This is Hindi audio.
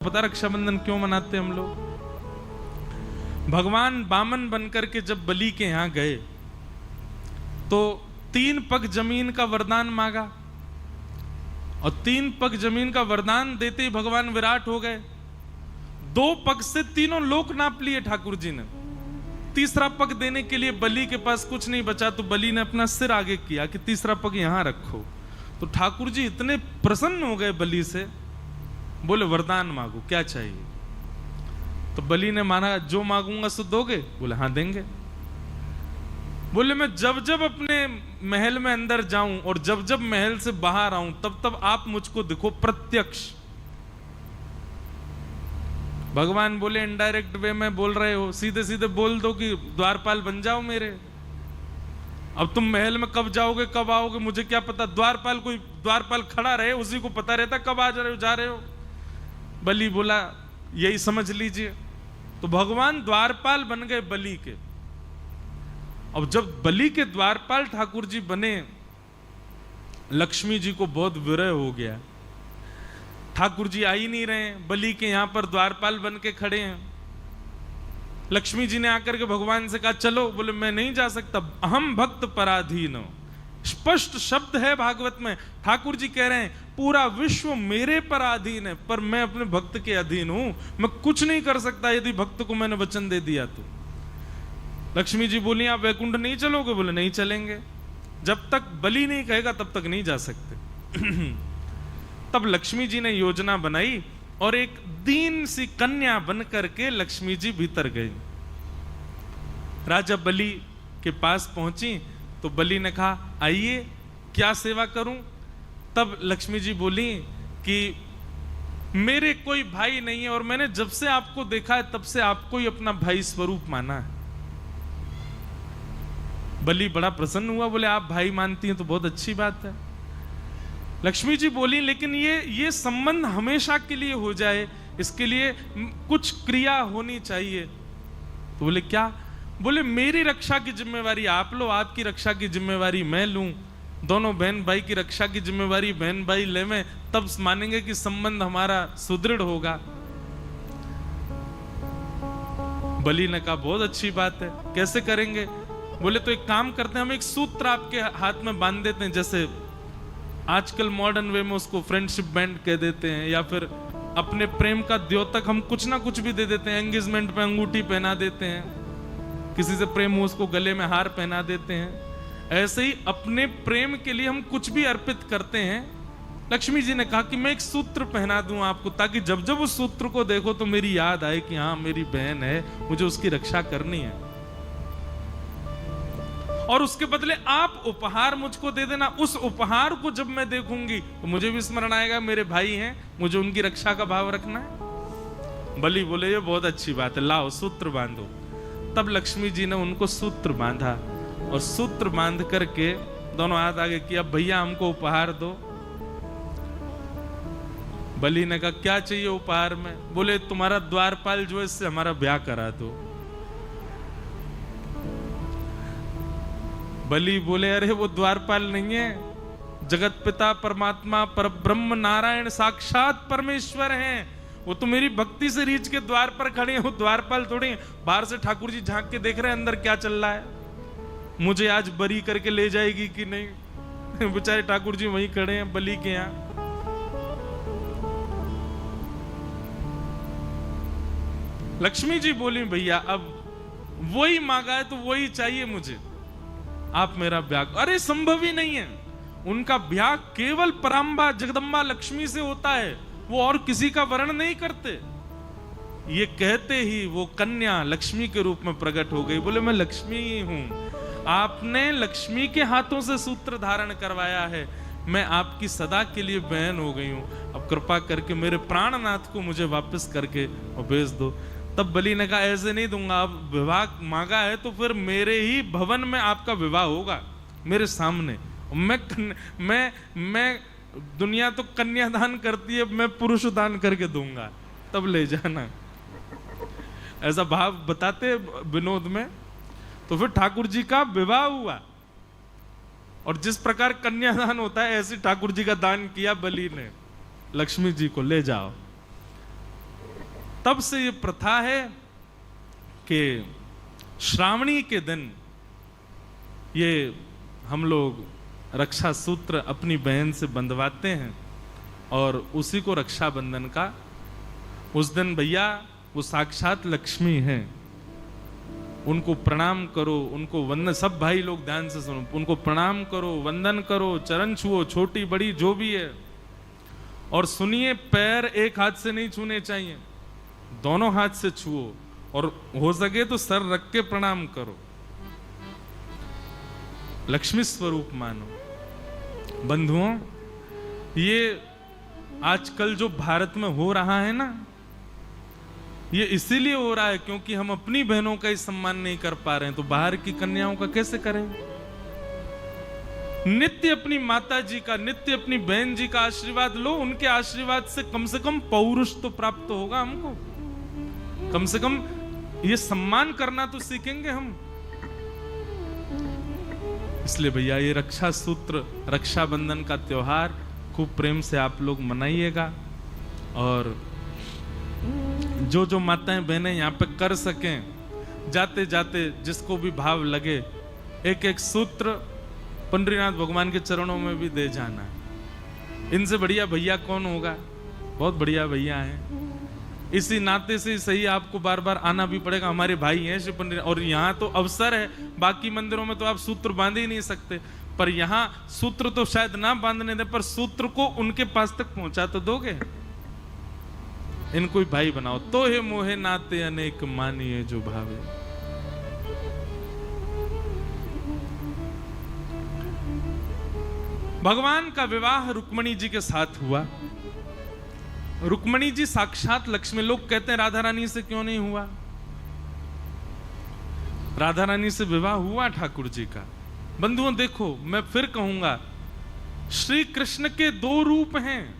पता रक्षाबंधन क्यों मनाते हम लोग? भगवान बामन बनकर के जब बलि के यहां गए तो 3 पग जमीन का वरदान मांगा और 3 पग जमीन का वरदान देते ही भगवान विराट हो गए। 2 पग से तीनों लोक नाप लिए ठाकुर जी ने। तीसरा पग देने के लिए बलि के पास कुछ नहीं बचा तो बलि ने अपना सिर आगे किया कि तीसरा पग यहां रखो। तो ठाकुर जी इतने प्रसन्न हो गए बलि से, बोले वरदान मांगो, क्या चाहिए? तो बलि ने माना जो मांगूंगा सो दोगे? बोले हाँ देंगे। बोले मैं जब जब अपने महल में अंदर जाऊं और जब जब महल से बाहर आऊं तब तब आप मुझको दिखो प्रत्यक्ष। भगवान बोले इनडायरेक्ट वे में बोल रहे हो, सीधे सीधे बोल दो कि द्वारपाल बन जाओ मेरे। अब तुम महल में कब जाओगे कब आओगे मुझे क्या पता? द्वारपाल कोई द्वारपाल खड़ा रहे उसी को पता रहता कब आ रहे हो जा रहे हो। बलि बोला यही समझ लीजिए। तो भगवान द्वारपाल बन गए बलि के। अब जब बलि के द्वारपाल ठाकुर जी बने, लक्ष्मी जी को बहुत विरह हो गया। ठाकुर जी आ ही नहीं रहे, बलि के यहां पर द्वारपाल बन के खड़े हैं। लक्ष्मी जी ने आकर के भगवान से कहा चलो। बोले मैं नहीं जा सकता, अहम भक्त पराधीन। स्पष्ट शब्द है भागवत में। ठाकुर जी कह रहे हैं पूरा विश्व मेरे पर अधीन है पर मैं अपने भक्त के अधीन हूं, मैं कुछ नहीं कर सकता यदि भक्त को मैंने वचन दे दिया तो। लक्ष्मी जी बोली आप वैकुंठ नहीं चलोगे? बोले नहीं चलेंगे, जब तक बलि नहीं कहेगा तब तक नहीं जा सकते। तब लक्ष्मी जी ने योजना बनाई और एक दीन सी कन्या बन करके लक्ष्मी जी भीतर गई। राजा बलि के पास पहुंची तो बलि ने कहा आइए क्या सेवा करूं? तब लक्ष्मी जी बोली कि मेरे कोई भाई नहीं है और मैंने जब से आपको देखा है तब से आपको ही अपना भाई स्वरूप माना है। बलि बड़ा प्रसन्न हुआ, बोले आप भाई मानती हैं तो बहुत अच्छी बात है। लक्ष्मी जी बोली लेकिन ये संबंध हमेशा के लिए हो जाए इसके लिए कुछ क्रिया होनी चाहिए। तो बोले क्या? बोले मेरी रक्षा की जिम्मेवारी आप लो, आपकी रक्षा की जिम्मेवारी मैं लूं, दोनों बहन भाई की रक्षा की जिम्मेवारी बहन भाई ले में, तब मानेंगे कि संबंध हमारा सुदृढ़ होगा। बलि ने कहा बहुत अच्छी बात है, कैसे करेंगे? बोले तो एक काम करते हैं, हम एक सूत्र आपके हाथ में बांध देते हैं, जैसे आजकल मॉडर्न वे में उसको फ्रेंडशिप बैंड कह देते हैं, या फिर अपने प्रेम का द्योतक हम कुछ ना कुछ भी दे देते हैं। एंगेजमेंट पे अंगूठी पहना देते हैं, किसी से प्रेम हो उसको गले में हार पहना देते हैं। ऐसे ही अपने प्रेम के लिए हम कुछ भी अर्पित करते हैं। लक्ष्मी जी ने कहा कि मैं एक सूत्र पहना दूं आपको, ताकि जब जब उस सूत्र को देखो तो मेरी याद आए कि हाँ मेरी बहन है, मुझे उसकी रक्षा करनी है। और उसके बदले आप उपहार मुझको दे देना। उस उपहार को जब मैं देखूंगी तो मुझे भी स्मरण आएगा मेरे भाई हैं, मुझे उनकी रक्षा का भाव रखना है। बलि बोले ये बहुत अच्छी बात है, लाओ सूत्र बांधो। तब लक्ष्मी जी ने उनको सूत्र बांधा और सूत्र बांध करके दोनों हाथ आगे किया, भैया हमको उपहार दो। बलि ने कहा क्या चाहिए उपहार में? बोले तुम्हारा द्वारपाल जो है इससे हमारा ब्याह करा दो। बलि बोले अरे वो द्वारपाल नहीं है, जगत पिता परमात्मा परब्रह्म नारायण साक्षात परमेश्वर हैं। वो तो मेरी भक्ति से रीछ के द्वार पर खड़े हैं, वो द्वारपाल थोड़े। बाहर से ठाकुर जी झांक के देख रहे हैं अंदर क्या चल रहा है, मुझे आज बरी करके ले जाएगी कि नहीं। बेचारे ठाकुर जी वहीं खड़े हैं बलि के यहां। लक्ष्मी जी बोली भैया अब वही मांगा है तो वही चाहिए मुझे, आप मेरा ब्याह। अरे संभव ही नहीं है, उनका ब्याह केवल पराम्बा जगदम्बा लक्ष्मी से होता है, वो और किसी का वर्ण नहीं करते। ये कहते ही वो कन्या लक्ष्मी के रूप में प्रकट हो गई। बोले मैं लक्ष्मी ही हूं, आपने लक्ष्मी के हाथों से सूत्र धारण करवाया है, मैं आपकी सदा के लिए बहन हो गई हूं। अब कृपा करके मेरे प्राणनाथ को मुझे वापस करके और भेज दो। तब बलि ने कहा ऐसे नहीं दूंगा, अब विवाह मांगा है तो फिर मेरे ही भवन में आपका विवाह होगा, मेरे सामने। मैं दुनिया तो कन्यादान करती है, मैं पुरुष दान करके दूंगा, तब ले जाना। ऐसा भाव बताते विनोद में। तो फिर ठाकुर जी का विवाह हुआ और जिस प्रकार कन्यादान होता है ऐसे ठाकुर जी का दान किया बलि ने। लक्ष्मी जी को ले जाओ। तब से ये प्रथा है कि श्रावणी के दिन ये हम लोग रक्षा सूत्र अपनी बहन से बंधवाते हैं और उसी को रक्षाबंधन का उस दिन भैया वो साक्षात लक्ष्मी है, उनको प्रणाम करो, उनको वंदन, सब भाई लोग ध्यान से सुनो, उनको प्रणाम करो, वंदन करो, चरण छुओ, छोटी बड़ी जो भी है। और सुनिए, पैर एक हाथ से नहीं छूने चाहिए, दोनों हाथ से छुओ और हो सके तो सर रख के प्रणाम करो, लक्ष्मी स्वरूप मानो। बंधुओं, ये आजकल जो भारत में हो रहा है ना, ये इसीलिए हो रहा है क्योंकि हम अपनी बहनों का ही सम्मान नहीं कर पा रहे हैं, तो बाहर की कन्याओं का कैसे करें? नित्य अपनी माता जी का, नित्य अपनी बहन जी का आशीर्वाद लो, उनके आशीर्वाद से कम पौरुष तो प्राप्त होगा हमको, कम से कम ये सम्मान करना तो सीखेंगे हम। इसलिए भैया ये रक्षा सूत्र, रक्षाबंधन का त्योहार खूब प्रेम से आप लोग मनाइएगा, और जो जो माताएं बहनें यहाँ पे कर सकें, जाते जाते जिसको भी भाव लगे एक एक सूत्र पंडरीनाथ भगवान के चरणों में भी दे जाना। इनसे बढ़िया भैया कौन होगा? बहुत बढ़िया भैया हैं। इसी नाते से सही आपको बार बार आना भी पड़ेगा, हमारे भाई हैं श्री पंडरीनाथ। और यहाँ तो अवसर है, बाकी मंदिरों में तो आप सूत्र बांध ही नहीं सकते, पर यहाँ सूत्र तो शायद ना बांधने दे, पर सूत्र को उनके पास तक पहुंचा तो दोगे। इनको ही भाई बनाओ। तो हे मोहे नाते अनेक मानिए जो भावे। भगवान का विवाह रुक्मणी जी के साथ हुआ। रुक्मणी जी साक्षात लक्ष्मी। लोग कहते हैं राधा रानी से क्यों नहीं हुआ? राधा रानी से विवाह हुआ ठाकुर जी का। बंधुओं देखो, मैं फिर कहूंगा, श्री कृष्ण के दो रूप हैं।